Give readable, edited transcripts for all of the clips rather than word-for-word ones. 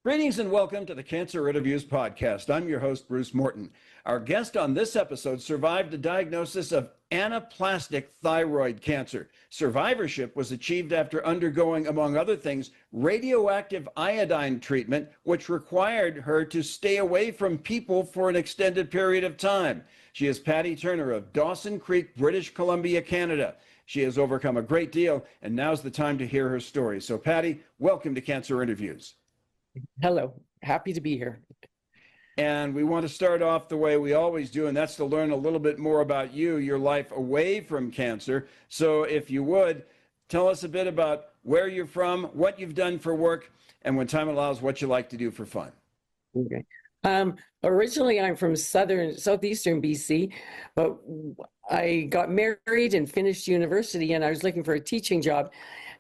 Greetings and welcome to the Cancer Interviews podcast. I'm your host, Bruce Morton. Our guest on this episode survived a diagnosis of anaplastic thyroid cancer. Survivorship was achieved after undergoing, among other things, radioactive iodine treatment, which required her to stay away from people for an extended period of time. She is Patti Turner of Dawson Creek, British Columbia, Canada. She has overcome a great deal, and now's the time to hear her story. So, Patti, welcome to Cancer Interviews. Hello, happy to be here. And we want to start off the way we always do, and that's to learn a little bit more about you, your life away from cancer. So if you would, tell us a bit about where you're from, what you've done for work, and when time allows, what you like to do for fun. Okay. Originally, I'm from southeastern BC, but I got married and finished university, and I was looking for a teaching job.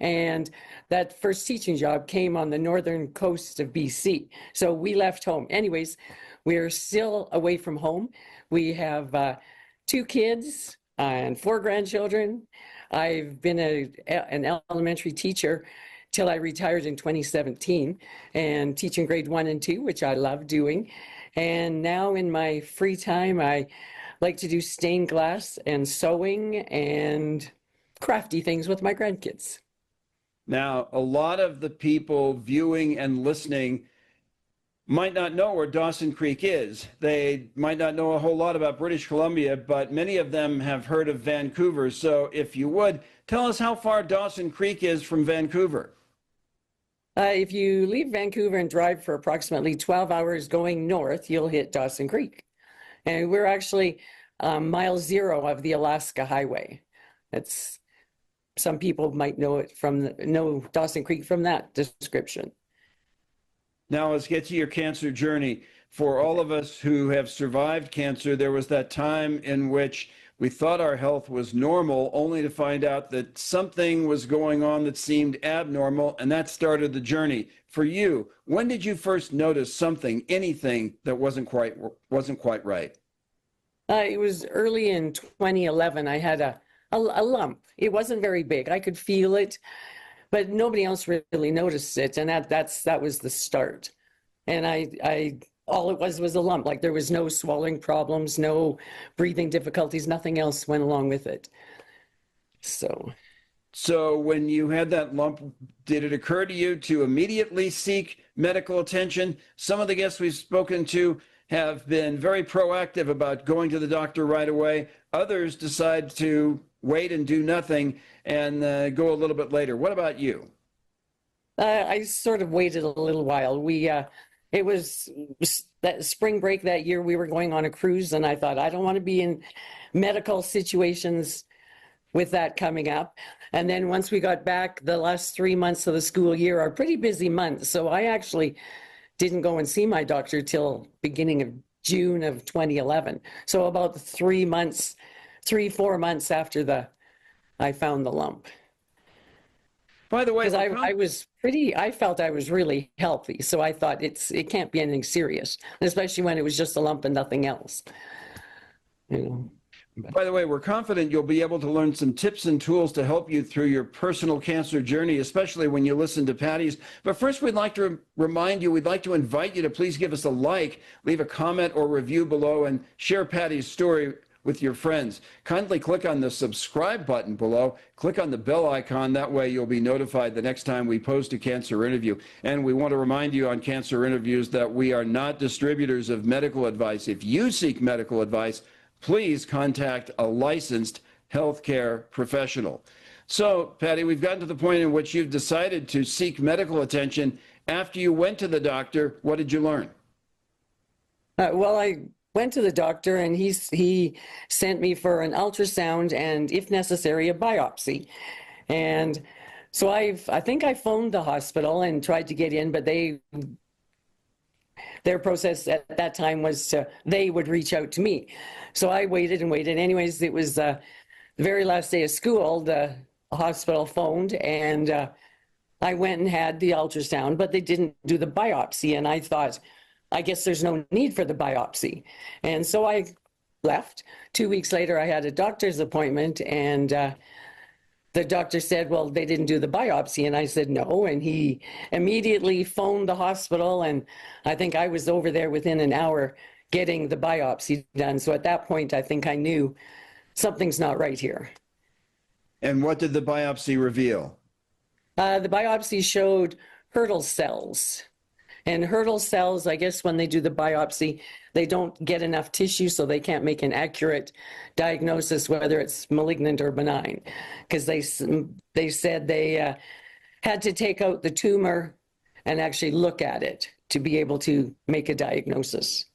And that first teaching job came on the northern coast of BC. So we left home. Anyways, we're still away from home. We have 2 kids and 4 grandchildren. I've been an elementary teacher till I retired in 2017 and teaching grade 1 and 2, which I love doing. And now in my free time, I like to do stained glass and sewing and crafty things with my grandkids. Now, a lot of the people viewing and listening might not know where Dawson Creek is. They might not know a whole lot about British Columbia, but many of them have heard of Vancouver. So if you would, tell us how far Dawson Creek is from Vancouver. If you leave Vancouver and drive for approximately 12 hours going north, you'll hit Dawson Creek. And we're actually mile 0 of the Alaska Highway. That's some people might know Dawson Creek from that description. Now let's get to your cancer journey. For all of us who have survived cancer, there was that time in which we thought our health was normal, only to find out that something was going on that seemed abnormal, and that started the journey. For you, when did you first notice something, anything that wasn't quite right? It was early in 2011. I had a lump. It wasn't very big. I could feel it, but nobody else really noticed it, and that was the start. And I all it was a lump. Like, there was no swallowing problems, no breathing difficulties, nothing else went along with it. So when you had that lump, did it occur to you to immediately seek medical attention? Some of the guests we've spoken to have been very proactive about going to the doctor right away. Others decide to wait and do nothing and go a little bit later. What about you? I sort of waited a little while. It was that spring break that year. We were going on a cruise, and I thought, I don't want to be in medical situations with that coming up. And then once we got back, the last 3 months of the school year are pretty busy months. So I actually didn't go and see my doctor till beginning of June of 2011. So about 3 months, 4 months after I found the lump. By the way, because I felt I was really healthy, so I thought it can't be anything serious, especially when it was just a lump and nothing else. By the way, we're confident you'll be able to learn some tips and tools to help you through your personal cancer journey, especially when you listen to Patti's. But first, we'd like to we'd like to invite you to please give us a like, leave a comment or review below, and share Patti's story with your friends. Kindly click on the subscribe button below. Click on the bell icon. That way you'll be notified the next time we post a cancer interview. And we want to remind you on Cancer Interviews that we are not distributors of medical advice. If you seek medical advice, please contact a licensed healthcare professional. So, Patti, we've gotten to the point in which you've decided to seek medical attention. After you went to the doctor, what did you learn? Well, I went to the doctor, and he sent me for an ultrasound and, if necessary, a biopsy. And so I think I phoned the hospital and tried to get in, but their process at that time was they would reach out to me. So I waited and waited. Anyways, it was the very last day of school, the hospital phoned, and I went and had the ultrasound, but they didn't do the biopsy. And I thought, I guess there's no need for the biopsy. And so I left. 2 weeks later, I had a doctor's appointment, and the doctor said, well, they didn't do the biopsy. And I said, no. And he immediately phoned the hospital. And I think I was over there within an hour getting the biopsy done. So at that point, I think I knew something's not right here. And what did the biopsy reveal? The biopsy showed Hurthle cells. And Hurthle cells, I guess when they do the biopsy, they don't get enough tissue, so they can't make an accurate diagnosis whether it's malignant or benign. Because they said they had to take out the tumor and actually look at it to be able to make a diagnosis.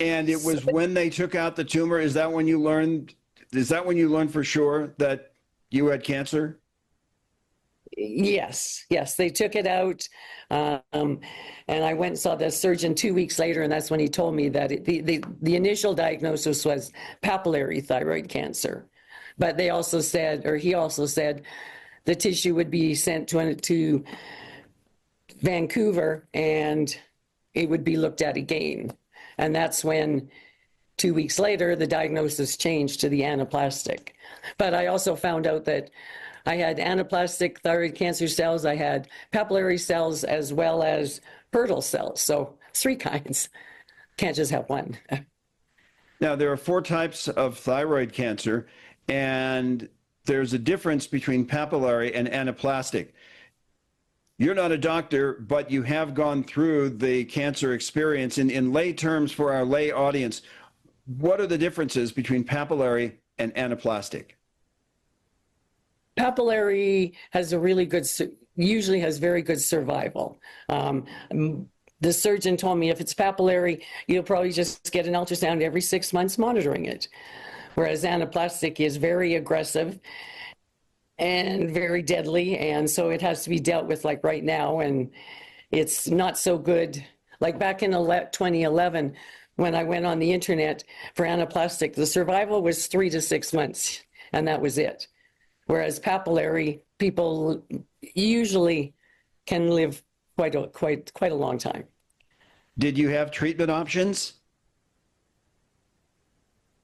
And it was when they took out the tumor, is that when you learned for sure that you had cancer? Yes, they took it out. And I went and saw the surgeon 2 weeks later, and that's when he told me that the initial diagnosis was papillary thyroid cancer. But they also said, or he also said, the tissue would be sent to Vancouver and it would be looked at again. And that's when 2 weeks later, the diagnosis changed to the anaplastic. But I also found out that I had anaplastic thyroid cancer cells, I had papillary cells, as well as Hurthle cells. So 3 kinds. Can't just have one. Now, there are 4 types of thyroid cancer, and there's a difference between papillary and anaplastic. You're not a doctor, but you have gone through the cancer experience. In lay terms, for our lay audience, what are the differences between papillary and anaplastic? Papillary has usually has very good survival. The surgeon told me if it's papillary, you'll probably just get an ultrasound every 6 months monitoring it. Whereas anaplastic is very aggressive and very deadly. And so it has to be dealt with like right now. And it's not so good. Like back in 2011, when I went on the internet for anaplastic, the survival was 3 to 6 months, and that was it. Whereas papillary, people usually can live quite a long time. Did you have treatment options?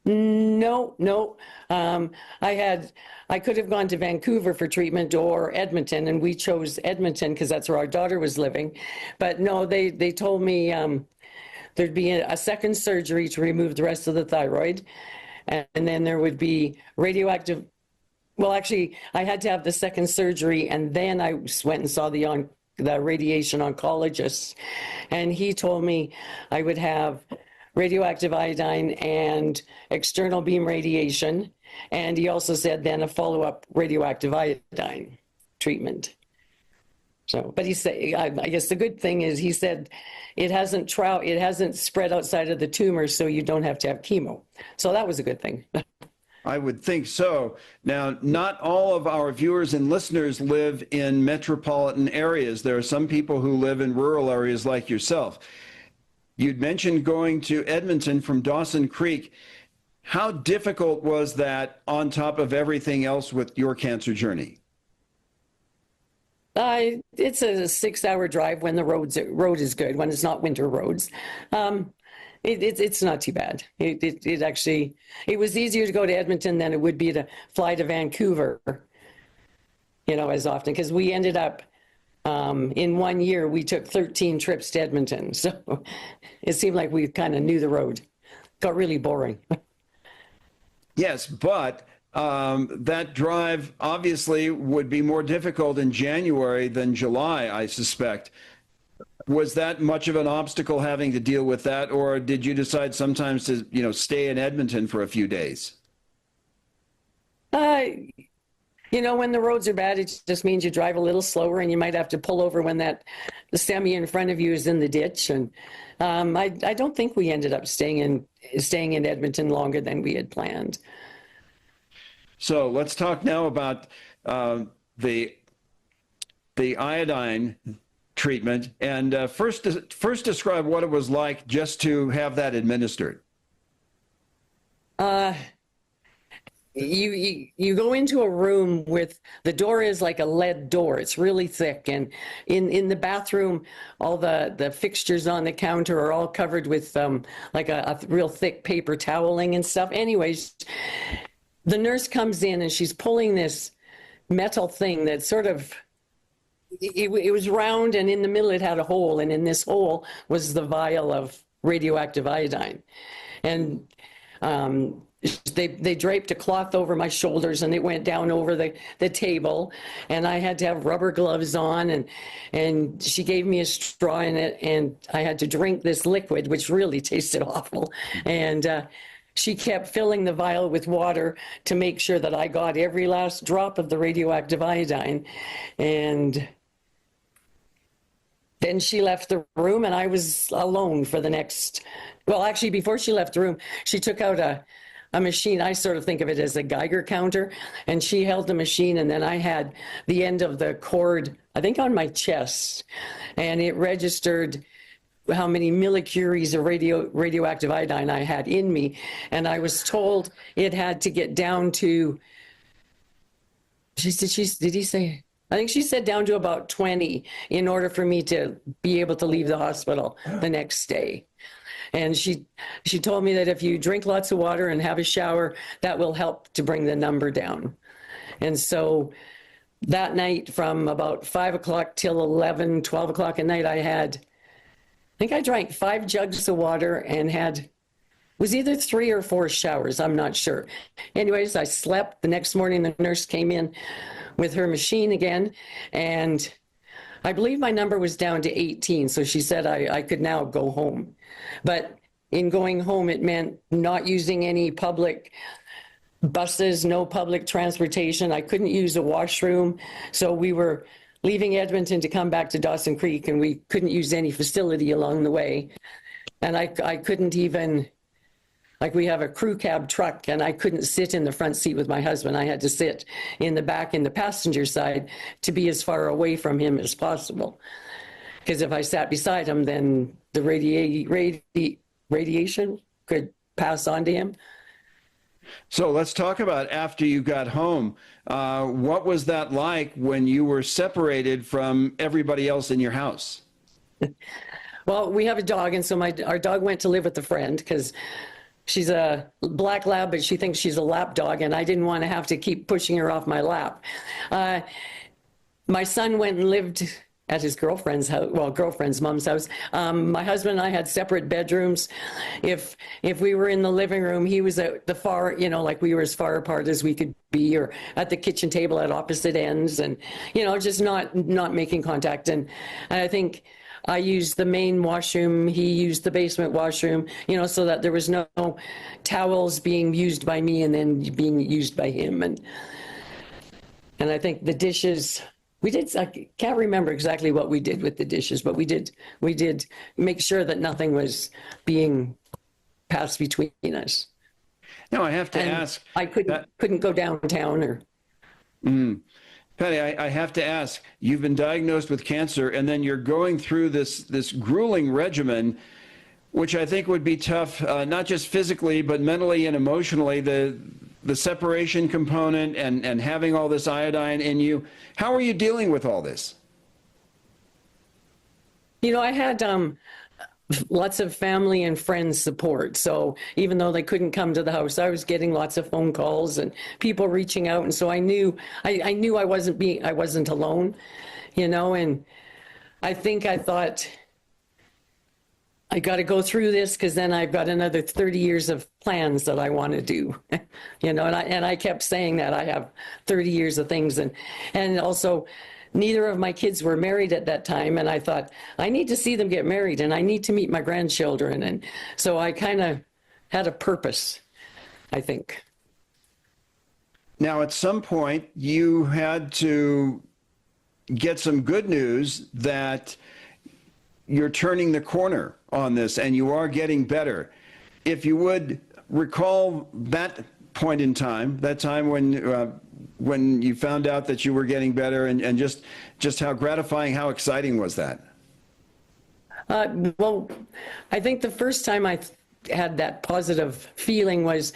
No. I could have gone to Vancouver for treatment or Edmonton, and we chose Edmonton because that's where our daughter was living. But no, they told me there'd be a second surgery to remove the rest of the thyroid, and then there would be radioactive. Well, actually, I had to have the second surgery, and then I went and saw the radiation oncologist, and he told me I would have radioactive iodine and external beam radiation, and he also said then a follow-up radioactive iodine treatment. So, but he said, I guess the good thing is he said it hasn't spread outside of the tumor, so you don't have to have chemo. So that was a good thing. I would think so. Now, not all of our viewers and listeners live in metropolitan areas. There are some people who live in rural areas like yourself. You'd mentioned going to Edmonton from Dawson Creek. How difficult was that on top of everything else with your cancer journey? It's a 6-hour drive when the road is good, when it's not winter roads. It's not too bad. It was easier to go to Edmonton than it would be to fly to Vancouver, as often, because we ended up, in 1 year, we took 13 trips to Edmonton. So it seemed like we kind of knew the road. Got really boring. Yes, but that drive obviously would be more difficult in January than July, I suspect. Was that much of an obstacle having to deal with that, or did you decide sometimes to, stay in Edmonton for a few days? When the roads are bad, it just means you drive a little slower, and you might have to pull over when the semi in front of you is in the ditch. And I don't think we ended up staying in Edmonton longer than we had planned. So let's talk now about the iodine treatment, and first describe what it was like just to have that administered. You go into a room with, the door is like a lead door. It's really thick, and in the bathroom, all the fixtures on the counter are all covered with like a real thick paper toweling and stuff. Anyways, the nurse comes in and she's pulling this metal thing that sort of, it was round, and in the middle it had a hole, and in this hole was the vial of radioactive iodine. And they draped a cloth over my shoulders, and it went down over the table, and I had to have rubber gloves on, and she gave me a straw in it, and I had to drink this liquid, which really tasted awful. And she kept filling the vial with water to make sure that I got every last drop of the radioactive iodine. And then she left the room, and I was alone for the next, well, actually, before she left the room, she took out a machine. I sort of think of it as a Geiger counter, and she held the machine, and then I had the end of the cord, I think, on my chest, and it registered how many millicuries of radioactive iodine I had in me. And I was told it had to get down to, did he say? I think she said down to about 20 in order for me to be able to leave the hospital the next day. And she told me that if you drink lots of water and have a shower, that will help to bring the number down. And so that night, from about 5 o'clock till 11, 12 o'clock at night, I think I drank 5 jugs of water and was either 3 or 4 showers, I'm not sure. Anyways, I slept. The next morning, the nurse came in with her machine again, and I believe my number was down to 18, so she said I could now go home. But in going home, it meant not using any public buses, no public transportation. I couldn't use a washroom, so we were leaving Edmonton to come back to Dawson Creek, and we couldn't use any facility along the way. And I couldn't even, like, we have a crew cab truck, and I couldn't sit in the front seat with my husband. I had to sit in the back in the passenger side to be as far away from him as possible. Because if I sat beside him, then the radiation could pass on to him. So let's talk about after you got home. What was that like when you were separated from everybody else in your house? Well, we have a dog, and so our dog went to live with a friend because she's a black lab, but she thinks she's a lap dog, and I didn't want to have to keep pushing her off my lap. My son went and lived at his girlfriend's house, well, girlfriend's mom's house. My husband and I had separate bedrooms. If we were in the living room, he was at the far, like we were as far apart as we could be, or at the kitchen table at opposite ends, and, just not making contact. And I think I used the main washroom, he used the basement washroom, so that there was no towels being used by me and then being used by him. And I think the dishes, I can't remember exactly what we did with the dishes, but we did make sure that nothing was being passed between us. Now I have to ask. I couldn't go downtown or. Patti, I have to ask, you've been diagnosed with cancer, and then you're going through this grueling regimen, which I think would be tough, not just physically, but mentally and emotionally, the separation component and having all this iodine in you. How are you dealing with all this? I had lots of family and friends support. So even though they couldn't come to the house, I was getting lots of phone calls and people reaching out. And so I knew I wasn't alone, and I thought, I got to go through this because then I've got another 30 years of plans that I want to do, and I kept saying that I have 30 years of things. And also, neither of my kids were married at that time, and I thought, I need to see them get married, and I need to meet my grandchildren. And so I kind of had a purpose, I think. Now, at some point, you had to get some good news that you're turning the corner on this and you are getting better. If you would recall that point in time, that time when you found out that you were getting better, and just how gratifying, how exciting was that? Well, I think the first time I had that positive feeling was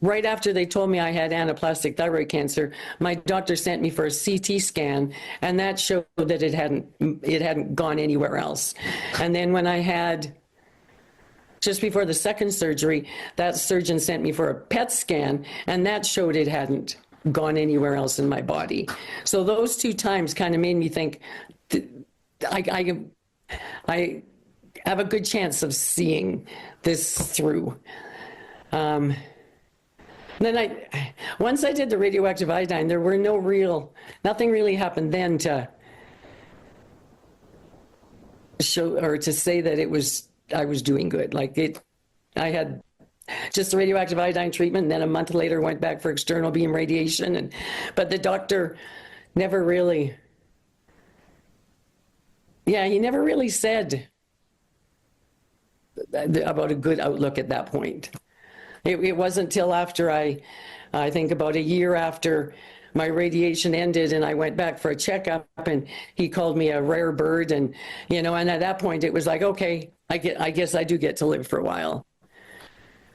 right after they told me I had anaplastic thyroid cancer. My doctor sent me for a CT scan, and that showed that it hadn't gone anywhere else. And then when I had just before the second surgery, that surgeon sent me for a PET scan, and that showed it hadn't gone anywhere else in my body. So those two times kind of made me think, I have a good chance of seeing this through. Then once I did the radioactive iodine, there were nothing really happened then to show or to say that I was doing good. I had just the radioactive iodine treatment, and then a month later went back for external beam radiation. But the doctor never really, he never really said about a good outlook at that point. It wasn't until after I think about a year after my radiation ended and I went back for a checkup, and he called me a rare bird. And at that point it was like, okay, I guess I do get to live for a while.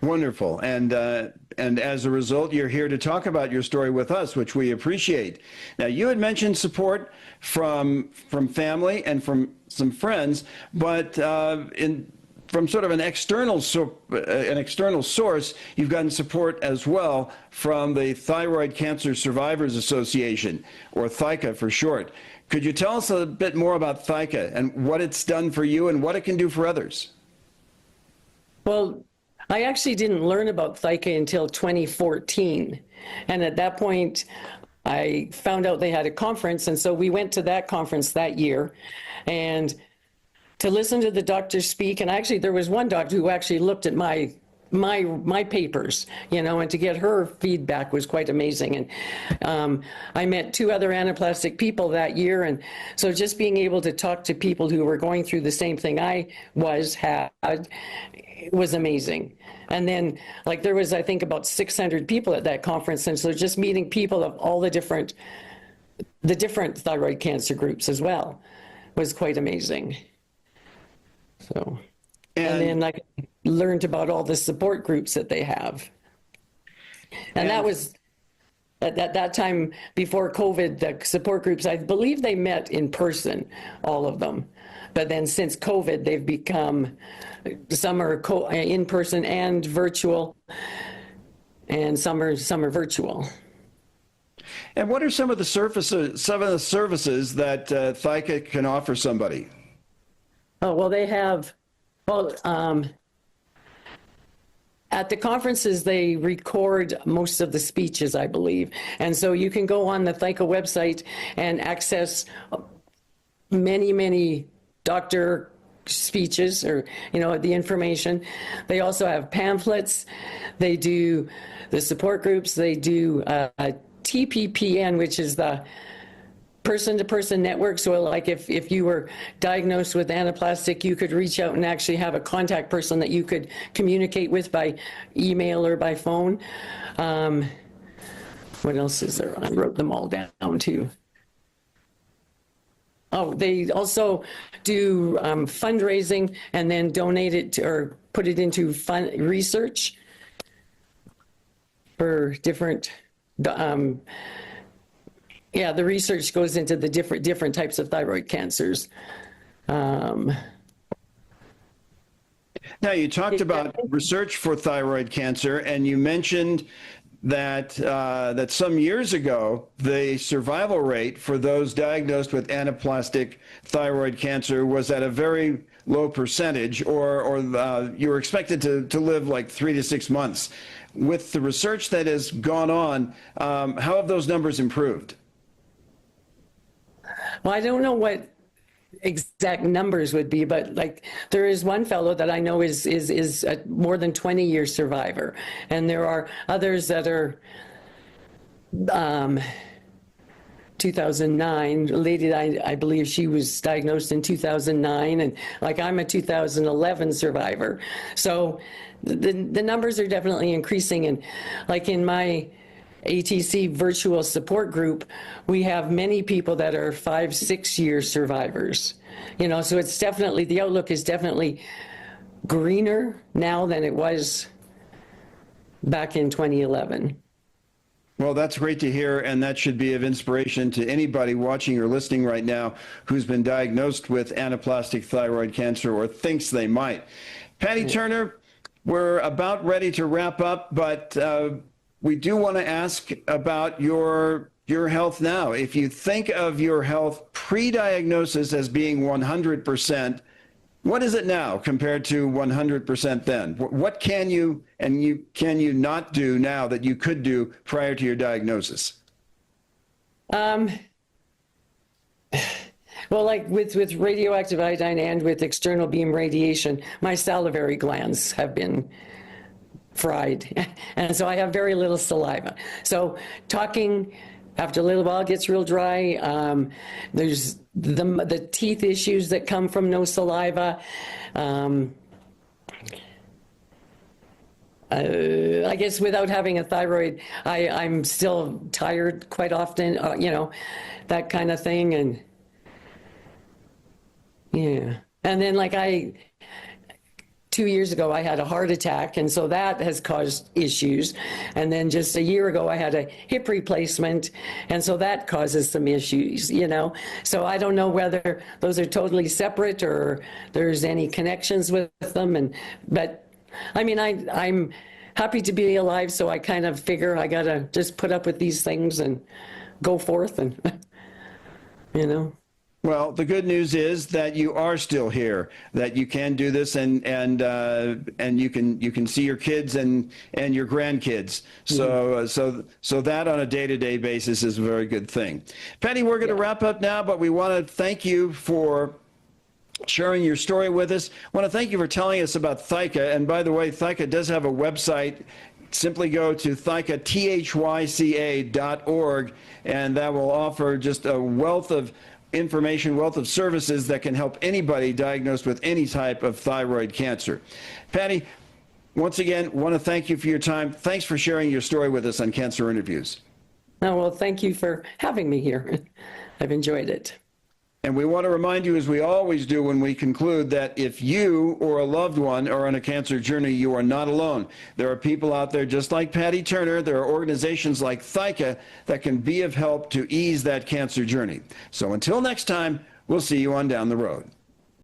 Wonderful. And as a result, you're here to talk about your story with us, which we appreciate. Now, you had mentioned support from family and from some friends, but from sort of an external source, you've gotten support as well from the Thyroid Cancer Survivors Association, or THICA for short. Could you tell us a bit more about THICA and what it's done for you and what it can do for others? Well, I actually didn't learn about THICA until 2014. And at that point, I found out they had a conference. And so we went to that conference that year. And to listen to the doctor speak, and actually there was one doctor who actually looked at my papers, and to get her feedback was quite amazing. And I met two other anaplastic people that year, and so just being able to talk to people who were going through the same thing I was amazing. And then there was, I think, about 600 people at that conference, and so just meeting people of all the different thyroid cancer groups as well was quite amazing. So, and then I learned about all the support groups that they have. And that was at that time before COVID, the support groups, I believe they met in person, all of them. But then since COVID, they've become, some are in person and virtual, and some are virtual. And what are some of the services that THICA can offer somebody? Oh, well, they have, at the conferences, they record most of the speeches, I believe. And so you can go on the THICA website and access many, many doctor speeches, or, the information. They also have pamphlets. They do the support groups. They do TPPN, which is the person-to-person network. So if you were diagnosed with anaplastic, you could reach out and actually have a contact person that you could communicate with by email or by phone. What else is there? I wrote them all down too. Oh, they also do fundraising and then donate it or put it into research for different the research goes into the different types of thyroid cancers. Now, you talked about research for thyroid cancer, and you mentioned that some years ago, the survival rate for those diagnosed with anaplastic thyroid cancer was at a very low percentage, or you were expected to live 3 to 6 months. With the research that has gone on, how have those numbers improved? Well, I don't know what exact numbers would be, but there is one fellow that I know is a more than 20-year survivor, and there are others that are 2009. A lady I believe she was diagnosed in 2009, and I'm a 2011 survivor. So the numbers are definitely increasing, and in my ATC virtual support group, we have many people that are 5-6 year survivors. So it's definitely, the outlook is definitely greener now than it was back in 2011. Well, that's great to hear, and that should be of inspiration to anybody watching or listening right now who's been diagnosed with anaplastic thyroid cancer or thinks they might. Patti Turner, we're about ready to wrap up, but we do want to ask about your health now. If you think of your health pre-diagnosis as being 100%, what is it now compared to 100% then? What can you can you not do now that you could do prior to your diagnosis? Well, like with radioactive iodine and with external beam radiation, my salivary glands have been fried. And so I have very little saliva. So talking after a little while gets real dry. There's the teeth issues that come from no saliva. I guess without having a thyroid, I'm still tired quite often, you know, that kind of thing. And yeah. And then like 2 years ago, I had a heart attack, and so that has caused issues. And then just a year ago, I had a hip replacement, and so that causes some issues, you know. So I don't know whether those are totally separate or there's any connections with them. But I mean, I'm happy to be alive, so I kind of figure I gotta just put up with these things and go forth, and you know. Well, the good news is that you are still here, that you can do this, and you can see your kids and your grandkids. So that on a day-to-day basis is a very good thing. Patti, we're going to wrap up now, but we want to thank you for sharing your story with us. I want to thank you for telling us about Thyka. And by the way, Thyka does have a website. Simply go to thyka, thyca.org, and that will offer just a wealth of information, wealth of services that can help anybody diagnosed with any type of thyroid cancer. Patti, once again, want to thank you for your time. Thanks for sharing your story with us on Cancer Interviews. Oh, well, thank you for having me here. I've enjoyed it. And we want to remind you, as we always do when we conclude, that if you or a loved one are on a cancer journey, you are not alone. There are people out there just like Patti Turner. There are organizations like Thyka that can be of help to ease that cancer journey. So until next time, we'll see you on down the road.